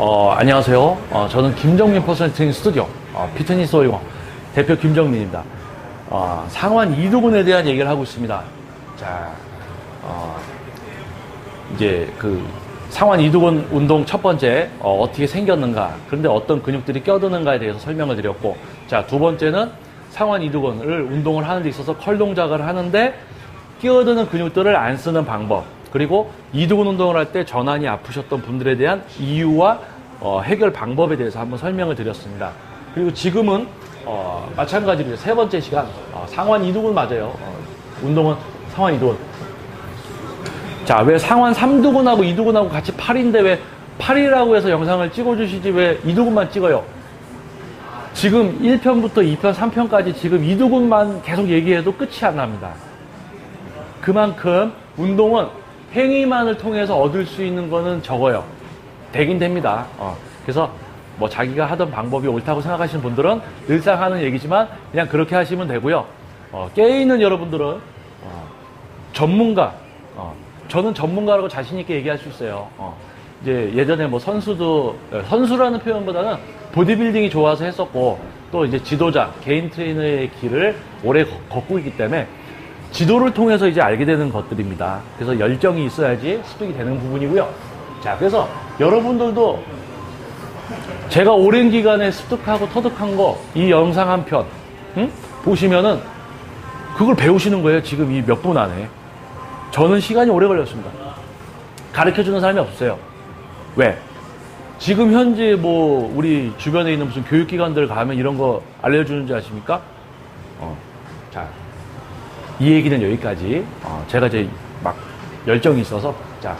안녕하세요. 저는 김정민 퍼스널 트레이닝 스튜디오, 피트니스 올리원 대표 김정민입니다. 상완 이두근에 대한 얘기를 하고 있습니다. 자, 이제 상완 이두근 운동 첫 번째, 어떻게 생겼는가, 그런데 어떤 근육들이 껴드는가에 대해서 설명을 드렸고, 자, 두 번째는 상완 이두근을 운동을 하는 데 있어서 컬 동작을 하는데 끼어드는 근육들을 안 쓰는 방법, 그리고 이두근 운동을 할 때 전환이 아프셨던 분들에 대한 이유와 해결 방법에 대해서 한번 설명을 드렸습니다. 그리고 지금은 마찬가지로 세 번째 시간, 상완 이두근 맞아요. 운동은 상완 이두근. 자, 왜 상완 3두근하고 이두근하고 같이 8인데 왜 8이라고 해서 영상을 찍어주시지 왜 이두근만 찍어요? 지금 1편부터 2편, 3편까지 지금 이두근만 계속 얘기해도 끝이 안 납니다. 그만큼 운동은 행위만을 통해서 얻을 수 있는 거는 적어요. 되긴 됩니다. 그래서 뭐 자기가 하던 방법이 옳다고 생각하시는 분들은 늘상 하는 얘기지만 그냥 그렇게 하시면 되고요. 깨있는 여러분들은 전문가, 저는 전문가라고 자신있게 얘기할 수 있어요. 이제 예전에 뭐 선수라는 표현보다는 보디빌딩이 좋아서 했었고, 또 이제 지도자, 개인 트레이너의 길을 오래 걷고 있기 때문에 지도를 통해서 이제 알게 되는 것들입니다. 그래서 열정이 있어야지 습득이 되는 부분이고요. 자, 그래서 여러분들도 제가 오랜 기간에 습득하고 터득한 거, 이 영상 한 편, 보시면은 그걸 배우시는 거예요. 지금 이 몇 분 안에. 저는 시간이 오래 걸렸습니다. 가르쳐 주는 사람이 없어요. 왜? 지금 현재 뭐 우리 주변에 있는 무슨 교육기관들 가면 이런 거 알려주는지 아십니까? 자, 이 얘기는 여기까지. 제가 이제 막 열정이 있어서, 자,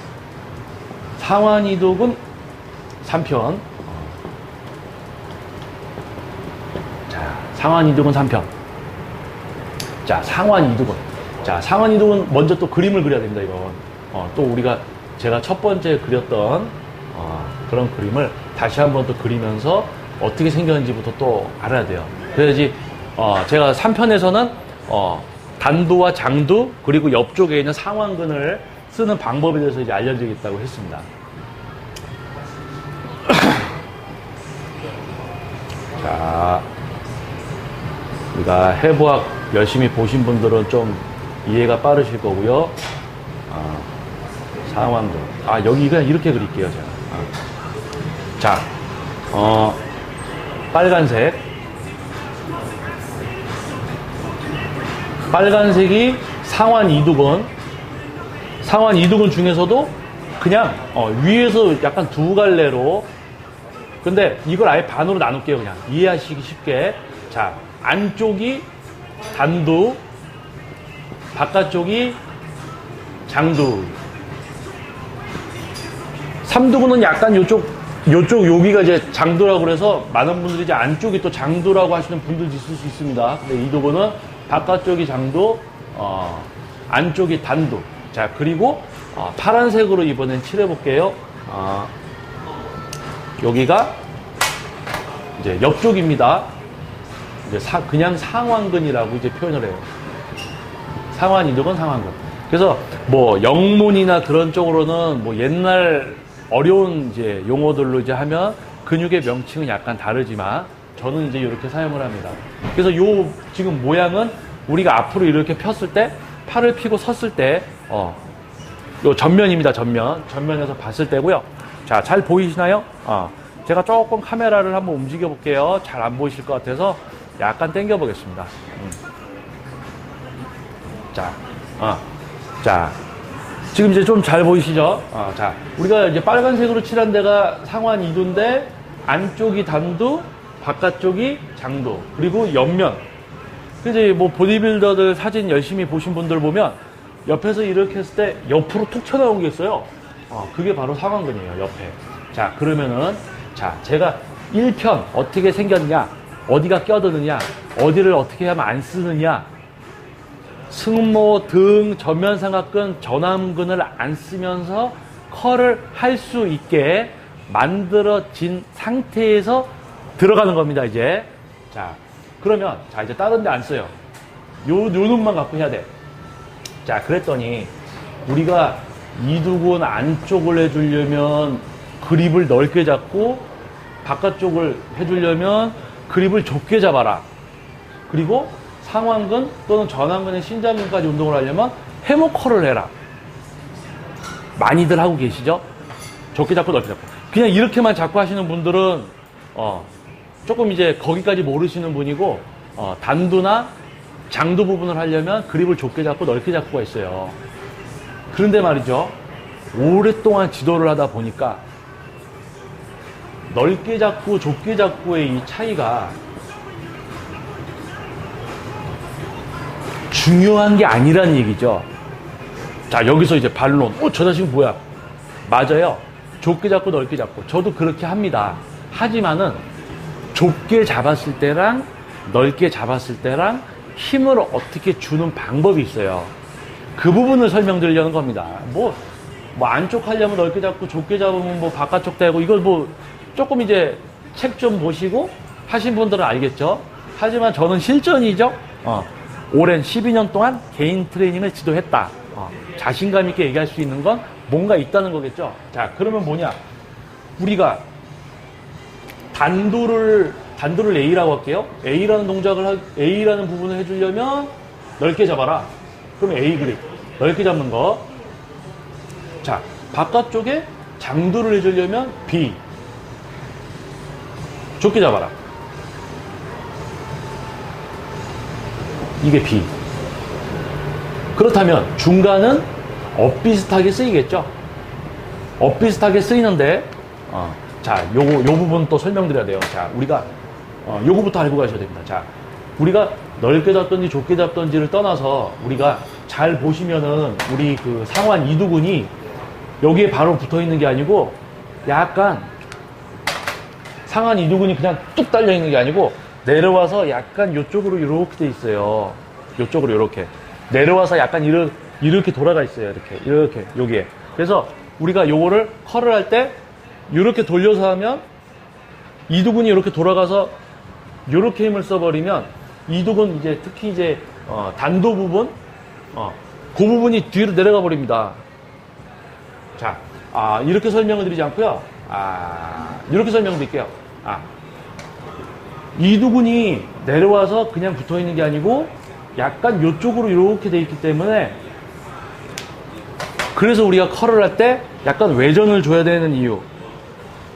상완 이두근 3편. 자, 상완 이두근 3편. 자, 상완 이두근. 자, 상완 이두근 먼저 또 그림을 그려야 됩니다, 이건. 또 제가 첫 번째 그렸던, 그런 그림을 다시 한번 또 그리면서 어떻게 생겼는지부터 또 알아야 돼요. 그래야지, 제가 3편에서는, 단두와 장두, 그리고 옆쪽에 있는 상완근을 쓰는 방법에 대해서 이제 알려드리겠다고 했습니다. 자, 우리가 해부학 열심히 보신 분들은 좀 이해가 빠르실 거고요. 상완근. 여기 그냥 이렇게 그릴게요, 제가. 자, 빨간색이 상완 이두근. 상완 이두근 중에서도 그냥 위에서 약간 두 갈래로, 근데 이걸 아예 반으로 나눌게요. 그냥 이해하시기 쉽게. 자, 안쪽이 단두, 바깥쪽이 장두. 3두근은 약간 여기가 이제 장두라고 그래서 많은 분들이 이제 안쪽이 또 장두라고 하시는 분들도 있을 수 있습니다. 근데 이두근은 바깥쪽이 장두, 안쪽이 단두. 자, 그리고 파란색으로 이번엔 칠해볼게요. 여기가 이제 옆쪽입니다. 이제 그냥 상완근이라고 이제 표현을 해요. 상완 이두근, 상완근. 그래서 뭐 영문이나 그런 쪽으로는 뭐 옛날 어려운 이제 용어들로 이제 하면 근육의 명칭은 약간 다르지만 저는 이제 이렇게 사용을 합니다. 그래서 지금 모양은 우리가 앞으로 이렇게 폈을 때, 팔을 펴고 섰을 때, 요 전면입니다. 전면에서 봤을 때고요. 자, 잘 보이시나요? 제가 조금 카메라를 한번 움직여 볼게요. 잘 안 보이실 것 같아서 약간 당겨 보겠습니다. 자, 지금 이제 좀 잘 보이시죠? 자, 우리가 이제 빨간색으로 칠한 데가 상완 이두인데, 안쪽이 단두, 바깥쪽이 장두, 그리고 옆면. 그래서 뭐 보디빌더들 사진 열심히 보신 분들 보면 옆에서 이렇게 했을 때 옆으로 툭 튀어나온 게 있어요. 그게 바로 상완근이에요, 옆에. 자, 그러면은, 자, 제가 1편 어떻게 생겼냐, 어디가 껴드느냐, 어디를 어떻게 하면 안 쓰느냐, 승모, 등, 전면 삼각근, 전완근을 안 쓰면서 컬을 할 수 있게 만들어진 상태에서 들어가는 겁니다, 이제. 자, 그러면, 자, 이제 다른 데 안 써요. 요 놈만 갖고 해야 돼. 자, 그랬더니, 우리가 이두근 안쪽을 해주려면 그립을 넓게 잡고 바깥쪽을 해주려면 그립을 좁게 잡아라. 그리고 상완근 또는 전완근의 신장근까지 운동을 하려면 해모컬을 해라. 많이들 하고 계시죠? 좁게 잡고 넓게 잡고. 그냥 이렇게만 잡고 하시는 분들은 조금 이제 거기까지 모르시는 분이고 단두나 장두 부분을 하려면 그립을 좁게 잡고 넓게 잡고가 있어요. 그런데 말이죠. 오랫동안 지도를 하다 보니까 넓게 잡고 좁게 잡고의 이 차이가 중요한 게 아니란 얘기죠. 자, 여기서 이제 반론. 저 자식은 뭐야? 맞아요. 좁게 잡고 넓게 잡고. 저도 그렇게 합니다. 하지만은 좁게 잡았을 때랑 넓게 잡았을 때랑 힘을 어떻게 주는 방법이 있어요. 그 부분을 설명드리려는 겁니다. 뭐 안쪽 하려면 넓게 잡고 좁게 잡으면 뭐 바깥쪽 되고 이걸 뭐 조금 이제 책 좀 보시고 하신 분들은 알겠죠. 하지만 저는 실전이죠. 오랜 12년 동안 개인 트레이닝을 지도했다. 자신감 있게 얘기할 수 있는 건 뭔가 있다는 거겠죠. 자, 그러면 뭐냐? 우리가 단두를 A라고 할게요. A라는 부분을 해주려면 넓게 잡아라. 그럼 A 그립. 넓게 잡는 거. 자, 바깥쪽에 장두를 해주려면 B. 좁게 잡아라. 이게 B. 그렇다면 중간은 엇비슷하게 쓰이겠죠? 엇비슷하게 쓰이는데, 자, 요 부분 또 설명드려야 돼요. 자, 우리가, 요거부터 알고 가셔야 됩니다. 자, 우리가 넓게 잡던지 좁게 잡던지를 떠나서 우리가 잘 보시면은 우리 그 상완 이두근이 여기에 바로 붙어 있는 게 아니고 약간 상완 이두근이 그냥 뚝 달려 있는 게 아니고 내려와서 약간 요쪽으로 이렇게 돼 있어요. 요쪽으로 이렇게. 내려와서 약간 이렇게 돌아가 있어요. 이렇게, 여기에. 그래서 우리가 요거를 컬을 할 때 이렇게 돌려서 하면 이두근이 이렇게 돌아가서 이렇게 힘을 써버리면 이두근 이제 특히 이제 단도 부분, 그 부분이 뒤로 내려가 버립니다. 자, 이렇게 설명을 드리지 않고요. 이렇게 설명드릴게요. 이두근이 내려와서 그냥 붙어 있는 게 아니고 약간 이쪽으로 이렇게 돼 있기 때문에 그래서 우리가 컬을 할 때 약간 외전을 줘야 되는 이유,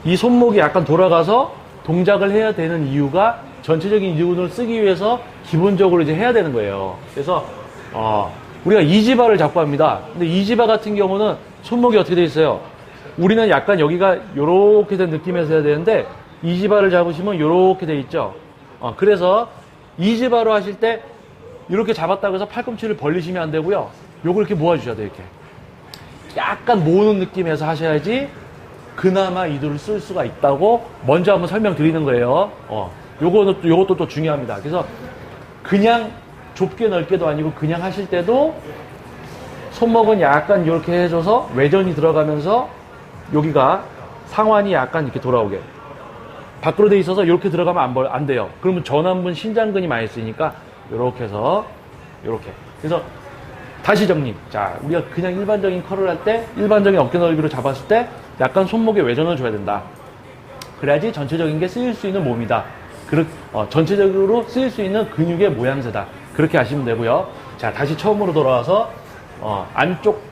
이 손목이 약간 돌아가서 동작을 해야 되는 이유가 전체적인 이두근을 쓰기 위해서 기본적으로 이제 해야 되는 거예요. 그래서 우리가 이지바를 잡고 합니다. 근데 이지바 같은 경우는 손목이 어떻게 돼 있어요? 우리는 약간 여기가 요렇게 된 느낌에서 해야 되는데 이지바를 잡으시면 요렇게 돼 있죠. 그래서 이지바로 하실 때 이렇게 잡았다고 해서 팔꿈치를 벌리시면 안 되고요. 요걸 이렇게 모아주셔야 돼요. 이렇게 약간 모으는 느낌에서 하셔야지 그나마 이두를 쓸 수가 있다고 먼저 한번 설명드리는 거예요. 요것도 또 중요합니다. 그래서 그냥 좁게 넓게도 아니고 그냥 하실 때도 손목은 약간 이렇게 해줘서 외전이 들어가면서 여기가 상완이 약간 이렇게 돌아오게 밖으로 돼 있어서 이렇게 들어가면 안 돼요. 그러면 전완근 신장근이 많이 쓰이니까 이렇게 해서 이렇게. 그래서 다시 정리. 자, 우리가 그냥 일반적인 컬을 할 때 일반적인 어깨 넓이로 잡았을 때 약간 손목에 외전을 줘야 된다. 그래야지 전체적인 게 쓰일 수 있는 몸이다. 전체적으로 쓰일 수 있는 근육의 모양새다. 그렇게 하시면 되고요. 자, 다시 처음으로 돌아와서 안쪽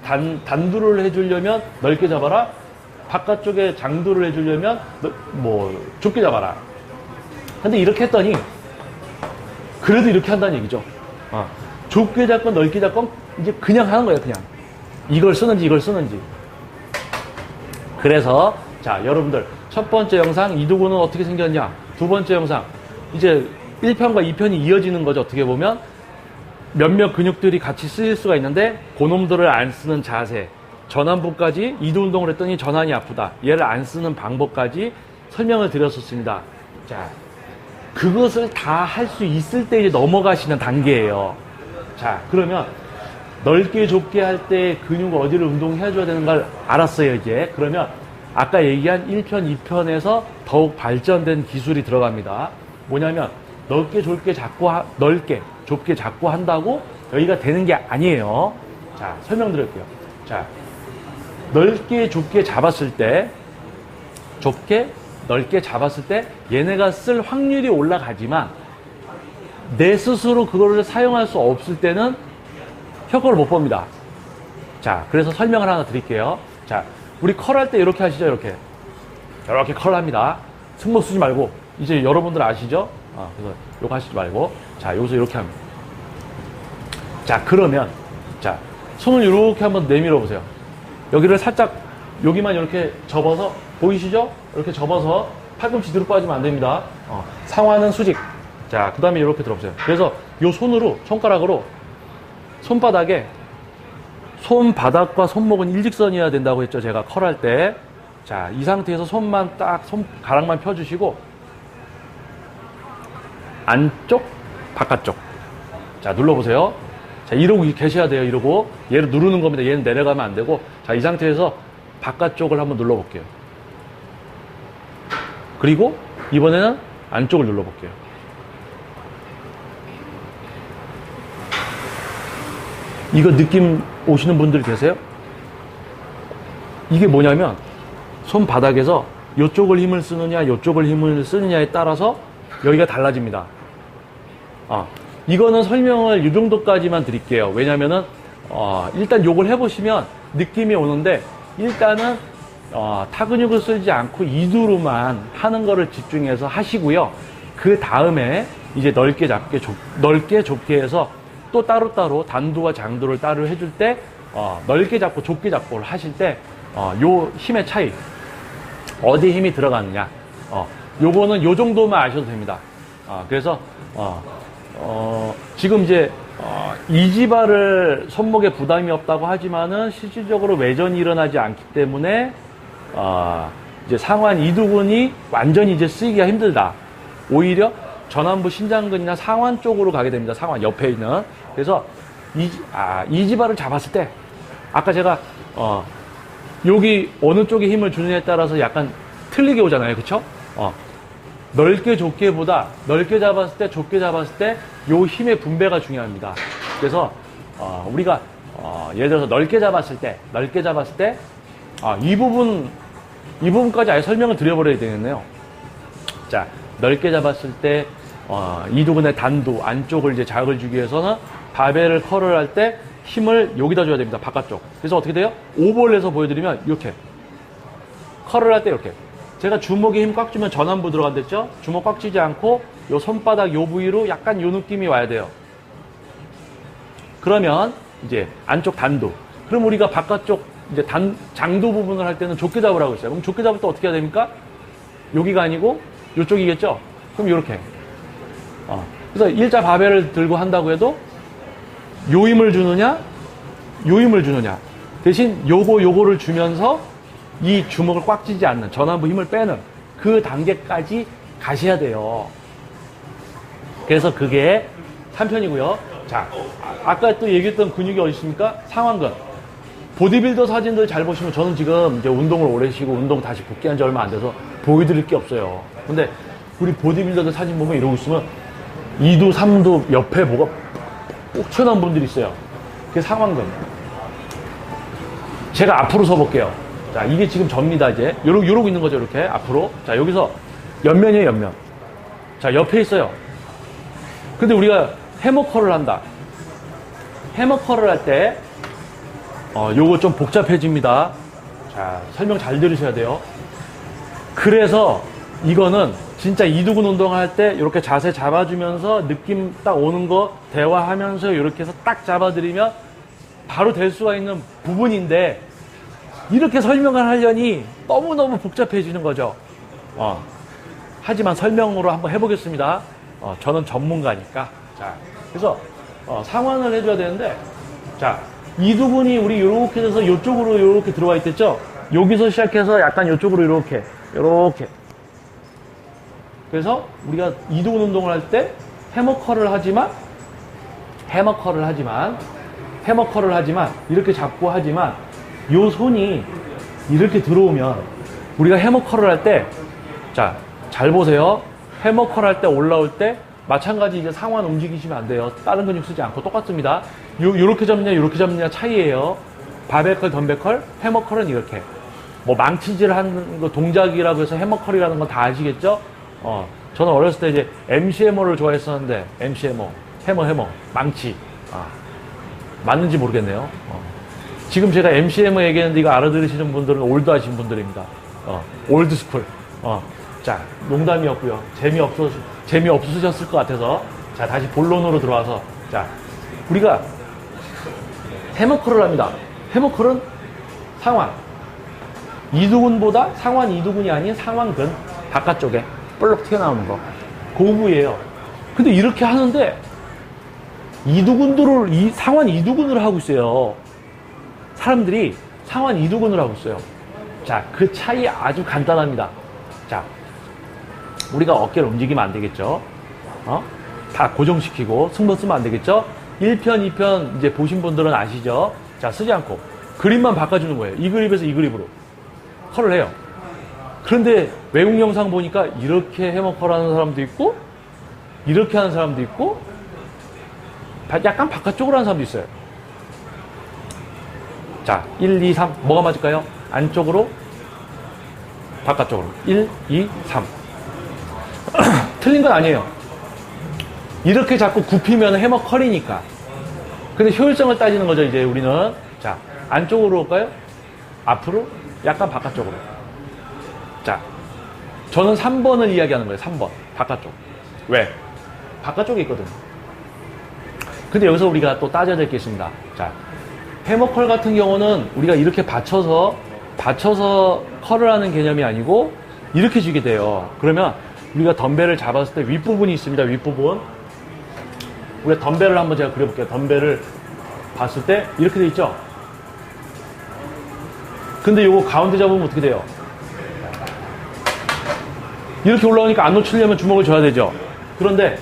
단두를 해주려면 넓게 잡아라. 바깥쪽에 장두를 해주려면 좁게 잡아라. 근데 이렇게 했더니 그래도 이렇게 한다는 얘기죠. 좁게 잡건 넓게 잡건 이제 그냥 하는 거예요. 그냥 이걸 쓰는지 이걸 쓰는지. 그래서 자, 여러분들 첫 번째 영상 이두근은 어떻게 생겼냐. 두 번째 영상 이제 1편과 2편이 이어지는 거죠. 어떻게 보면 몇몇 근육들이 같이 쓰일 수가 있는데 그놈들을 안 쓰는 자세, 전완부까지 이두 운동을 했더니 전완이 아프다. 얘를 안 쓰는 방법까지 설명을 드렸었습니다. 자, 그것을 다 할 수 있을 때 이제 넘어가시는 단계예요. 자, 그러면 넓게 좁게 할 때 근육 어디를 운동해줘야 되는 걸 알았어요, 이제. 그러면 아까 얘기한 1편, 2편에서 더욱 발전된 기술이 들어갑니다. 뭐냐면 넓게 좁게 잡고 한다고 여기가 되는 게 아니에요. 자, 설명드릴게요. 자, 넓게 좁게 잡았을 때 좁게 넓게 잡았을 때 얘네가 쓸 확률이 올라가지만 내 스스로 그거를 사용할 수 없을 때는 효과를 못 봅니다. 자, 그래서 설명을 하나 드릴게요. 자, 우리 컬할 때 이렇게 하시죠. 이렇게 컬합니다. 승모 쓰지 말고 이제 여러분들 아시죠? 그래서 요거 하시지 말고 자, 여기서 이렇게 합니다. 자, 그러면 자, 손을 이렇게 한번 내밀어 보세요. 여기를 살짝 여기만 이렇게 접어서 보이시죠? 이렇게 접어서 팔꿈치 뒤로 빠지면 안 됩니다. 상완은 수직. 자, 그 다음에 이렇게 들어보세요. 그래서 요 손으로, 손가락으로 손바닥에 손바닥과 손목은 일직선이어야 된다고 했죠. 제가 컬할 때. 자, 이 상태에서 손만 딱, 손가락만 펴주시고 안쪽, 바깥쪽. 자, 눌러보세요. 자, 이러고 계셔야 돼요. 이러고. 얘를 누르는 겁니다. 얘는 내려가면 안 되고. 자, 이 상태에서 바깥쪽을 한번 눌러볼게요. 그리고 이번에는 안쪽을 눌러볼게요. 이거 느낌 오시는 분들 계세요? 이게 뭐냐면 손바닥에서 이쪽을 힘을 쓰느냐 이쪽을 힘을 쓰느냐에 따라서 여기가 달라집니다. 이거는 설명을 이 정도까지만 드릴게요. 왜냐면은 일단 요걸 해보시면 느낌이 오는데 일단은 타근육을 쓰지 않고 이두로만 하는 거를 집중해서 하시고요. 그 다음에 이제 넓게 좁게 해서 또 따로따로 단두와 장두를 따로 해줄 때 넓게 잡고 좁게 잡고를 하실 때 요 힘의 차이 어디에 힘이 들어가느냐 요거는 요 정도만 아셔도 됩니다. 그래서 지금 이제 이지발을 손목에 부담이 없다고 하지만은 실질적으로 외전이 일어나지 않기 때문에 이제 상완 이두근이 완전히 이제 쓰기가 힘들다. 오히려 전완부 신장근이나 상완 쪽으로 가게 됩니다. 상완 옆에 있는. 그래서 이지발을 잡았을 때 아까 제가 여기 어느 쪽에 힘을 주느냐에 따라서 약간 틀리게 오잖아요. 그쵸? 넓게 좁게보다 넓게 잡았을 때 좁게 잡았을 때 요 힘의 분배가 중요합니다. 그래서 우리가 예를 들어서 넓게 잡았을 때 이 부분까지 아예 설명을 드려버려야 되겠네요. 자, 넓게 잡았을 때 이두근의 단두 안쪽을 이제 자극을 주기 위해서는 바벨을 컬을 할 때 힘을 여기다 줘야 됩니다. 바깥쪽. 그래서 어떻게 돼요? 오버를 해서 보여드리면 이렇게 컬을 할 때 이렇게 제가 주먹에 힘 꽉 주면 전완부 들어간댔죠? 주먹 꽉 쥐지 않고 요 손바닥 요 부위로 약간 요 느낌이 와야 돼요. 그러면 이제 안쪽 단두. 그럼 우리가 바깥쪽 이제 장두 부분을 할 때는 좁게 잡으라고 했어요. 그럼 좁게 잡을 때 어떻게 해야 됩니까? 여기가 아니고 요쪽이겠죠? 그럼 요렇게. 그래서 일자 바벨을 들고 한다고 해도 요 힘을 주느냐, 요 힘을 주느냐. 대신 요거를 주면서 이 주먹을 꽉 쥐지 않는 전완부 힘을 빼는 그 단계까지 가셔야 돼요. 그래서 그게 3편이고요. 자, 아까 또 얘기했던 근육이 어디 있습니까? 상완근. 보디빌더 사진들 잘 보시면 저는 지금 이제 운동을 오래 쉬고 운동 다시 복귀한 지 얼마 안 돼서 보여드릴 게 없어요. 근데 우리 보디빌더들 사진 보면 이러고 있으면 2두, 3두 옆에 뭐가 꼭 튀어나온 분들이 있어요. 그게 상완근. 제가 앞으로 서볼게요. 자, 이게 지금 접니다, 이제. 요러고 있는 거죠, 이렇게. 앞으로. 자, 여기서 옆면이에요, 옆면. 자, 옆에 있어요. 근데 우리가 해머컬을 한다. 해머컬을 할 때, 요거 좀 복잡해집니다. 자, 설명 잘 들으셔야 돼요. 그래서 이거는 진짜 이두근 운동할 때 이렇게 자세 잡아주면서 느낌 딱 오는 거 대화하면서 이렇게 해서 딱 잡아드리면 바로 될 수가 있는 부분인데 이렇게 설명을 하려니 너무너무 복잡해지는 거죠. 하지만 설명으로 한번 해보겠습니다. 저는 전문가니까. 자, 그래서 상완을 해줘야 되는데, 자, 이두근이 우리 이렇게 돼서 이쪽으로 이렇게 들어와 있댔죠? 여기서 시작해서 약간 이쪽으로 이렇게. 그래서 우리가 이두근 운동을 할 때 해머컬을 하지만 이렇게 잡고 하지만 요 손이 이렇게 들어오면 우리가 해머컬을 할 때, 자, 잘 보세요. 해머컬 할 때 올라올 때 마찬가지 이제 상완 움직이시면 안 돼요. 다른 근육 쓰지 않고 똑같습니다. 요렇게 잡느냐 요렇게 잡느냐 차이예요. 바벨컬, 덤벨컬, 해머컬은 이렇게. 뭐 망치질 하는 거 동작이라고 해서 해머컬이라는 건 다 아시겠죠? 저는 어렸을 때 이제 MC 해머를 좋아했었는데, MC 해머, 망치. 맞는지 모르겠네요. 지금 제가 MC 해머 얘기했는데 이거 알아들으시는 분들은 올드하신 분들입니다. 올드 스쿨. 자, 농담이었고요. 재미없으셨을 것 같아서. 자, 다시 본론으로 들어와서. 자, 우리가 해머컬을 합니다. 해머컬은 상완. 이두근보다 상완 이두근이 아닌 상완근. 바깥쪽에 볼록 튀어나오는 거. 그 부위예요. 근데 이렇게 하는데 상완 이두근을 하고 있어요. 사람들이 상완 이두근을 하고 있어요. 자, 그 차이 아주 간단합니다. 자, 우리가 어깨를 움직이면 안 되겠죠? 다 고정시키고 승부 쓰면 안 되겠죠? 1편, 2편 이제 보신 분들은 아시죠? 자, 쓰지 않고 그립만 바꿔주는 거예요. 이 그립에서 이 그립으로 컬을 해요. 그런데 외국 영상 보니까 이렇게 해머컬 하는 사람도 있고 이렇게 하는 사람도 있고 약간 바깥쪽으로 하는 사람도 있어요. 자, 1, 2, 3 뭐가 맞을까요? 안쪽으로 바깥쪽으로 1, 2, 3 틀린 건 아니에요. 이렇게 자꾸 굽히면 해머컬이니까. 근데 효율성을 따지는 거죠. 이제 우리는 자, 안쪽으로 올까요? 앞으로? 약간 바깥쪽으로. 자, 저는 3번을 이야기하는 거예요. 3번 바깥쪽. 왜? 바깥쪽에 있거든. 근데 여기서 우리가 또 따져야 될 게 있습니다. 자, 해머컬 같은 경우는 우리가 이렇게 받쳐서 컬을 하는 개념이 아니고 이렇게 쥐게 돼요. 그러면 우리가 덤벨을 잡았을 때 윗부분이 있습니다. 윗부분. 우리가 덤벨을 한번 제가 그려볼게요. 덤벨을 봤을 때 이렇게 돼 있죠? 근데 요거 가운데 잡으면 어떻게 돼요? 이렇게 올라오니까 안 놓치려면 주먹을 줘야 되죠? 그런데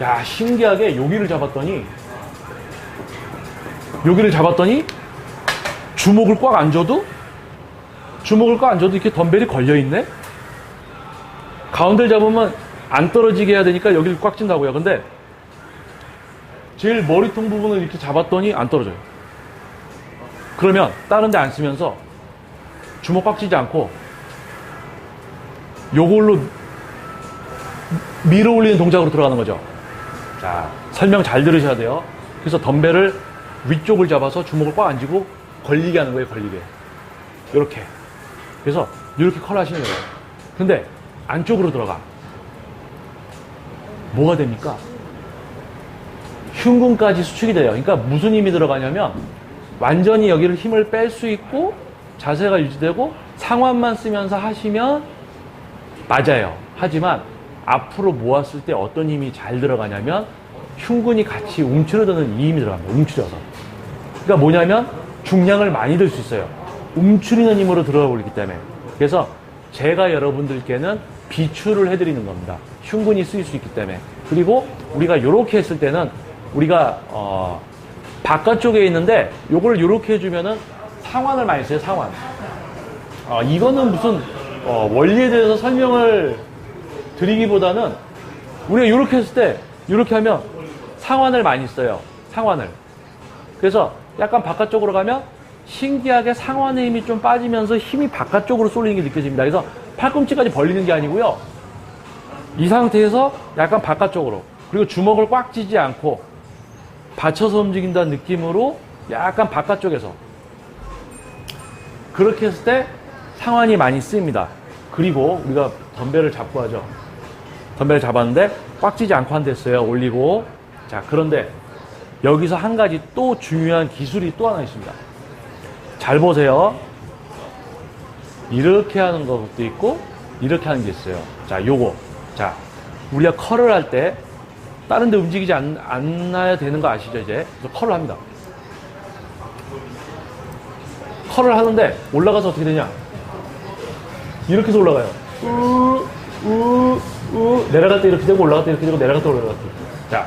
야, 신기하게 여기를 잡았더니 주먹을 꽉 안 줘도 이렇게 덤벨이 걸려있네? 가운데를 잡으면 안 떨어지게 해야 되니까 여기를 꽉 쥔다고요. 근데 제일 머리통 부분을 이렇게 잡았더니 안 떨어져요. 그러면 다른 데 안 쓰면서 주먹 꽉 쥐지 않고 요걸로 밀어 올리는 동작으로 들어가는 거죠. 자, 설명 잘 들으셔야 돼요. 그래서 덤벨을 위쪽을 잡아서 주먹을 꽉 안 쥐고 걸리게 하는 거예요. 걸리게. 이렇게. 그래서 이렇게 컬 하시는 거예요. 근데 안쪽으로 들어가. 뭐가 됩니까? 흉근까지 수축이 돼요. 그러니까 무슨 힘이 들어가냐면 완전히 여기를 힘을 뺄 수 있고 자세가 유지되고 상완만 쓰면서 하시면 맞아요. 하지만 앞으로 모았을 때 어떤 힘이 잘 들어가냐면 흉근이 같이 움츠러드는 이 힘이 들어갑니다. 움츠려서. 그러니까 뭐냐면 중량을 많이 들 수 있어요. 움츠리는 힘으로 들어가 버리기 때문에. 그래서 제가 여러분들께는 비추를 해드리는 겁니다. 흉근이 쓰일 수 있기 때문에. 그리고 우리가 이렇게 했을 때는 우리가 바깥쪽에 있는데 요걸 이렇게 해주면은 상완을 많이 써요. 상완. 이거는 무슨 원리에 대해서 설명을 드리기보다는 우리가 이렇게 했을 때 이렇게 하면 상완을 많이 써요. 상완을. 그래서 약간 바깥쪽으로 가면 신기하게 상완의 힘이 좀 빠지면서 힘이 바깥쪽으로 쏠리는 게 느껴집니다. 그래서 팔꿈치까지 벌리는 게 아니고요. 이 상태에서 약간 바깥쪽으로, 그리고 주먹을 꽉 쥐지 않고 받쳐서 움직인다는 느낌으로 약간 바깥쪽에서 그렇게 했을 때 상완이 많이 쓰입니다. 그리고 우리가 덤벨을 잡고 하죠. 덤벨을 잡았는데 꽉 쥐지 않고 한댔어요. 올리고. 자, 그런데 여기서 한 가지 또 중요한 기술이 또 하나 있습니다. 잘 보세요. 이렇게 하는 것도 있고 이렇게 하는 게 있어요. 자, 요거. 자, 우리가 컬을 할 때 다른 데 움직이지 않아야 되는 거 아시죠, 이제? 그래서 컬을 합니다. 컬을 하는데 올라가서 어떻게 되냐? 이렇게 해서 올라가요. 내려갈 때 이렇게 되고 올라갈 때 이렇게 되고 내려갈 때 올라갈 때. 자,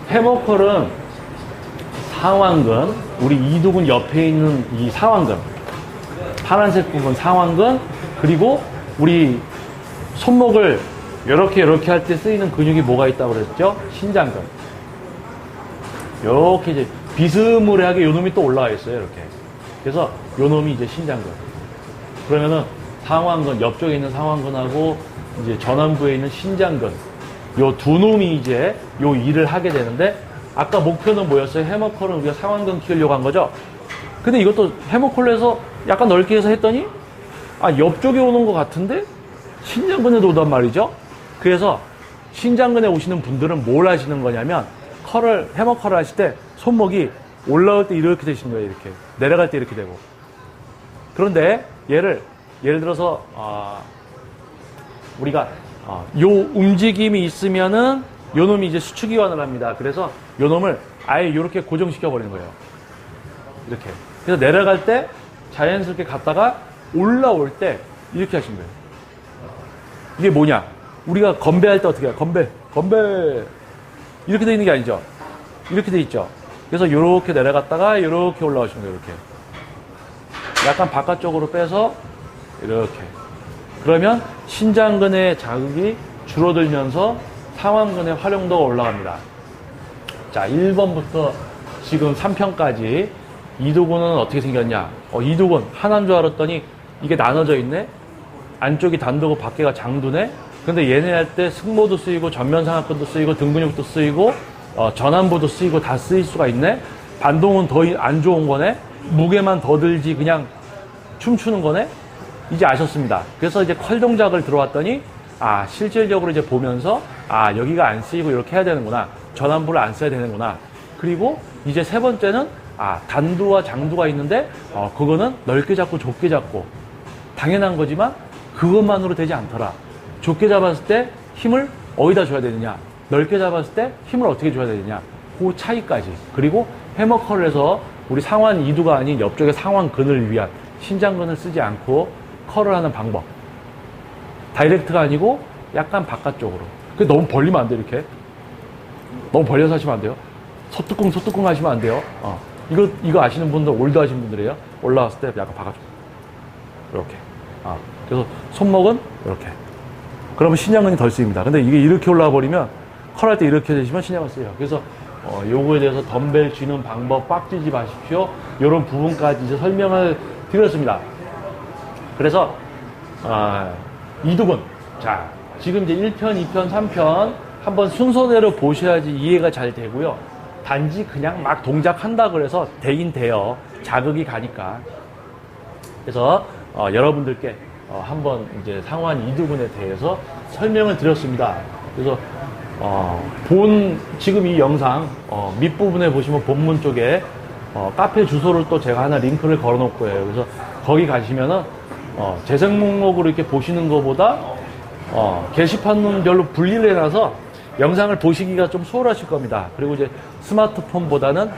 해머컬은 상완근, 우리 이두근 옆에 있는 이 상완근, 파란색 부분 상완근, 그리고 우리 손목을 이렇게 할 때 쓰이는 근육이 뭐가 있다고 그랬죠? 신장근. 이렇게 이제 비스무리하게 요 놈이 또 올라와 있어요. 이렇게. 그래서 요 놈이 이제 신장근. 그러면은 상완근, 옆쪽에 있는 상완근하고 이제 전완부에 있는 신장근. 요 두 놈이 이제 요 일을 하게 되는데, 아까 목표는 뭐였어요? 해머컬은 우리가 상완근 키우려고 한 거죠? 근데 이것도 해머컬로 해서 약간 넓게 해서 했더니, 옆쪽에 오는 것 같은데? 신장근에도 오단 말이죠? 그래서 신장근에 오시는 분들은 뭘 하시는 거냐면, 해머컬을 하실 때 손목이 올라올 때 이렇게 되시는 거예요, 이렇게. 내려갈 때 이렇게 되고. 그런데 예를 들어서, 우리가, 요 움직임이 있으면은 요 놈이 이제 수축이완을 합니다. 그래서 요 놈을 아예 이렇게 고정시켜 버리는 거예요. 이렇게. 그래서 내려갈 때 자연스럽게 갔다가 올라올 때 이렇게 하시는 거예요. 이게 뭐냐? 우리가 건배할 때 어떻게 해요? 건배. 이렇게 돼 있는 게 아니죠. 이렇게 돼 있죠. 그래서 이렇게 내려갔다가 이렇게 올라오시는 거예요. 이렇게. 약간 바깥쪽으로 빼서 이렇게. 그러면 신장근의 자극이 줄어들면서 상완근의 활용도가 올라갑니다. 자, 1번부터 지금 3편까지 이두근은 어떻게 생겼냐? 이두근 하나인 줄 알았더니 이게 나눠져 있네? 안쪽이 단두고 밖에가 장두네? 근데 얘네 할 때 승모도 쓰이고 전면상하근도 쓰이고 등근육도 쓰이고 전완부도 쓰이고 다 쓰일 수가 있네? 반동은 더 안 좋은 거네? 무게만 더 들지 그냥 춤추는 거네? 이제 아셨습니다. 그래서 이제 컬 동작을 들어왔더니 실질적으로 이제 보면서 여기가 안 쓰이고 이렇게 해야 되는구나. 전완부를 안 써야 되는구나. 그리고 이제 세 번째는 단두와 장두가 있는데 그거는 넓게 잡고 좁게 잡고 당연한 거지만 그것만으로 되지 않더라. 좁게 잡았을 때 힘을 어디다 줘야 되느냐, 넓게 잡았을 때 힘을 어떻게 줘야 되느냐, 그 차이까지. 그리고 해머컬을 해서 우리 상완 이두가 아닌 옆쪽의 상완근을 위한 신장근을 쓰지 않고 컬을 하는 방법. 다이렉트가 아니고 약간 바깥쪽으로. 너무 벌리면 안 돼, 이렇게. 너무 벌려서 하시면 안 돼요. 소뚜껑 하시면 안 돼요. 이거 아시는 분들, 올드 하시는 분들이에요. 올라왔을 때 약간 바깥쪽. 이렇게. 그래서 손목은 이렇게. 그러면 신장근이 덜 쓰입니다. 근데 이게 이렇게 올라와 버리면 컬할 때 이렇게 되시면 신장근 쓰여요. 그래서 요거에 대해서 덤벨 쥐는 방법 빡지지 마십시오. 이런 부분까지 이제 설명을 드렸습니다. 그래서 이두근. 자, 지금 이제 1편, 2편, 3편 한번 순서대로 보셔야지 이해가 잘 되고요. 단지 그냥 막 동작한다 그래서 되긴 돼요. 자극이 가니까. 그래서 여러분들께 한번 이제 상완 이두근에 대해서 설명을 드렸습니다. 그래서 지금 이 영상 밑부분에 보시면 본문 쪽에 카페 주소를 또 제가 하나 링크를 걸어 놓을 거예요. 그래서 거기 가시면은 재생 목록으로 이렇게 보시는 것보다 게시판은 별로 분리를 해놔서 영상을 보시기가 좀 수월하실 겁니다. 그리고 이제 스마트폰보다는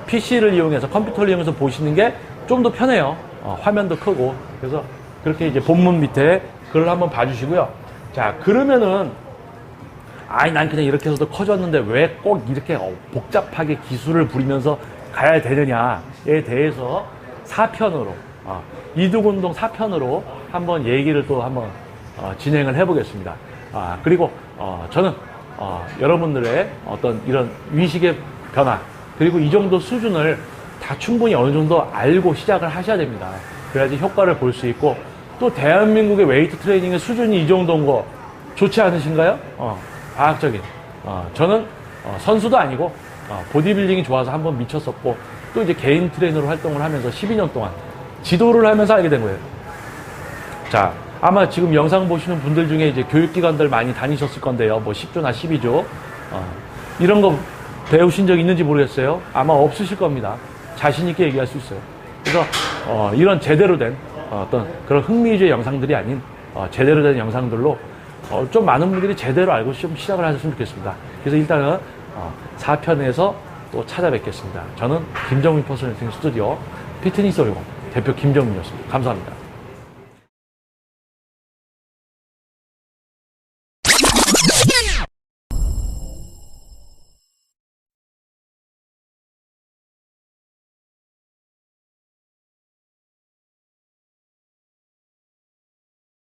PC를 이용해서, 컴퓨터를 이용해서 보시는 게 좀 더 편해요. 화면도 크고. 그래서 그렇게 이제 본문 밑에 글을 한번 봐주시고요. 자, 그러면은 난 그냥 이렇게 해서도 커졌는데 왜 꼭 이렇게 복잡하게 기술을 부리면서 가야 되느냐에 대해서 4편으로 이두근운동 4편으로 한번 얘기를 또 한번 진행을 해보겠습니다. 그리고 저는 여러분들의 어떤 이런 위식의 변화, 그리고 이 정도 수준을 다 충분히 어느 정도 알고 시작을 하셔야 됩니다. 그래야지 효과를 볼 수 있고, 또 대한민국의 웨이트 트레이닝의 수준이 이 정도인 거 좋지 않으신가요? 과학적인. 저는 선수도 아니고 보디빌딩이 좋아서 한번 미쳤었고, 또 이제 개인 트레이너로 활동을 하면서 12년 동안 지도를 하면서 알게 된 거예요. 자, 아마 지금 영상 보시는 분들 중에 이제 교육기관들 많이 다니셨을 건데요. 뭐 10조나 12조. 이런 거 배우신 적 있는지 모르겠어요. 아마 없으실 겁니다. 자신있게 얘기할 수 있어요. 그래서, 이런 제대로 된 어떤 그런 흥미 위주의 영상들이 아닌, 제대로 된 영상들로, 좀 많은 분들이 제대로 알고 좀 시작을 하셨으면 좋겠습니다. 그래서 일단은, 4편에서 또 찾아뵙겠습니다. 저는 김정민 퍼스널 트레이닝 스튜디오 피트니스 올공 대표 김정민이었습니다. 감사합니다.